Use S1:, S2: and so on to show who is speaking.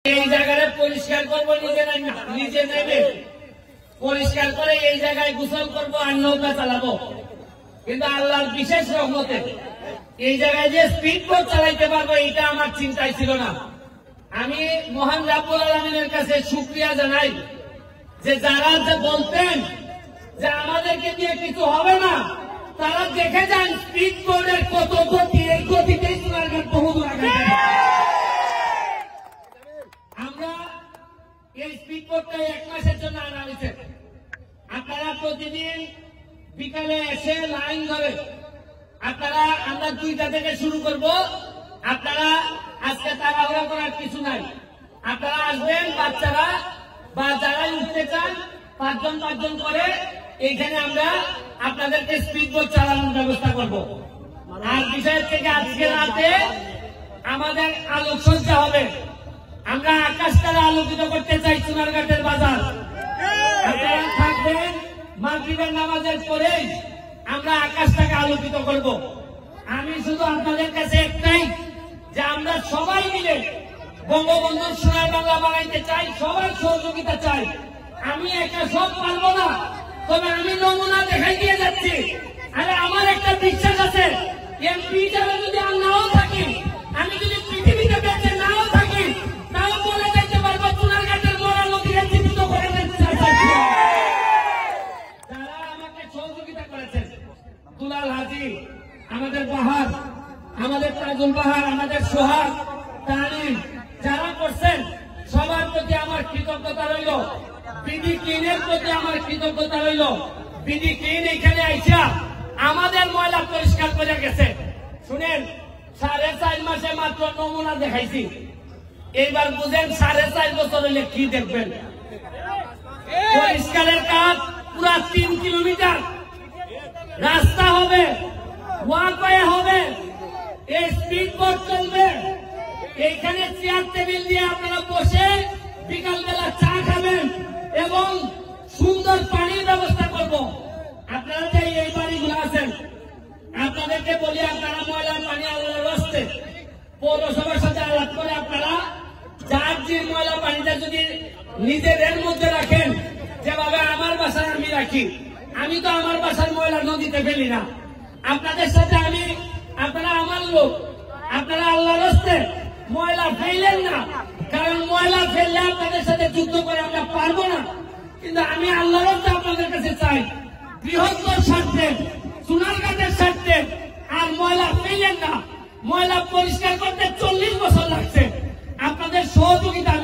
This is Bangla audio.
S1: এই জায়গায় পরিষ্কার করবো নিজে নেবে পরিষ্কার করে এই জায়গায় গোসল করবো আর নৌকা চালাবো। কিন্তু আল্লাহর বিশেষ রহমতে এই জায়গায় যে স্পিড বোট চালাইতে পারবো এটা আমার চিন্তায় ছিল না। আমি মহান রাব্বুল আলামিনের কাছে শুকরিয়া জানাই যে যারা যে বলতেন যে আমাদেরকে দিয়ে কিছু হবে না, তারা দেখে যান স্পিড বোটের কত গতি, এই গতিতেই সোনারঘাট বহুদূর আগে। আমরা এই স্পিড বোটটা 1 মাসের জন্য আনা হয়েছে। আপনারা প্রতিদিন বিকালে এসে লাইন ধরে আপনারা, আমরা 2টা থেকে শুরু করব। আপনারা আজকে তাড়াহুড়া করার কিছু নাই, আপনারা আসবেন বাচ্চারা বা যারা উঠতে চান 5 জন করে এইখানে আমরা আপনাদেরকে স্পিড বোট চালানোর ব্যবস্থা করব। আর বিষয় থেকে আজকে রাতে আমাদের আলোকসজ্জা হবে। আমরা আকাশটাকে আলোকিত করতে চাই সোনারঘাটের বাজার। আপনারা থাকবেন, মাগরিবের নামাজের পরেই আমরা আকাশটাকে আলোকিত করব। আমি শুধু আপনাদের কাছে একটাই, যে আমরা সবাই মিলে বঙ্গবন্ধুর সোনার বাংলা বানাইতে চাই, সবার সহযোগিতা চাই। আমি একা সব পারবো না, তবে আমি নমুনা দেখাই দিয়ে যাচ্ছি। আরে আমার একটা বিশ্বাস আছে, এমপি যারা যদি আর নাও থাকি, আমি যদি পৃথিবীতে বেঁচে নাও থাকি, তাও বলে দিতে পারবো সোনারঘাটের মরা নদীকে জীবিত করে দিচ্ছে। যারা আমাকে সহযোগিতা করেছেন, দুলাল হাজি, আমাদের বাহার, আমাদের তাজুল বাহার, আমাদের সোহাগ, তানিম, যারা করছেন সবার প্রতি আমার কৃতজ্ঞতা রইল। বিডি ক্লিনের প্রতি আমার কৃতজ্ঞতা রইল। বিডি ক্লিন এখানে আইসা আমাদের ময়লা পরিষ্কার করে গেছে। শুনেন, 4.5 মাসে মাত্র নমুনা দেখাইছি। এইবার বুঝেন 4.5 বছর হইলে কি দেখবেন। পরিষ্কারের কাজ পুরা 3 কিলোমিটার রাস্তা হবে, ওয়াকওয়ে হবে, এই স্পিড বোট চলবে। এইখানে চেয়ার টেবিল দিয়ে আপনারা বসে বিকালবেলা চা খাবেন এবং সুন্দর পানির ব্যবস্থা করব। আপনারা যে এই বাড়িগুলো আছেন, আপনাদেরকে বলি, আপনারা ময়লার পানি আল্লাহর রাস্তে পৌরসভার সাথে আলাপ করে আপনারা যার যে ময়লা পানিটা যদি নিজেদের মধ্যে রাখেন, যেভাবে আমার বাসায় আমি রাখি। আমি তো আমার বাসার ময়লা নদীতে ফেলি না। আপনাদের সাথে আমি, আপনারা আমার লোক, আপনারা আল্লাহর রাস্তে ময়লা ফেলেন না, কারণ ময়লা ফেললে আপনাদের সাথে যুদ্ধ করে আমরা পারবো না। কিন্তু আমি আল্লাহর রাস্তে আপনাদের কাছে চাই, বৃহত্তর স্বার্থে, সোনারঘাটের স্বার্থে আর ময়লা ফেলেন না। ময়লা পরিষ্কার করতে 40 বছর লাগছে, আপনাদের সহযোগিতা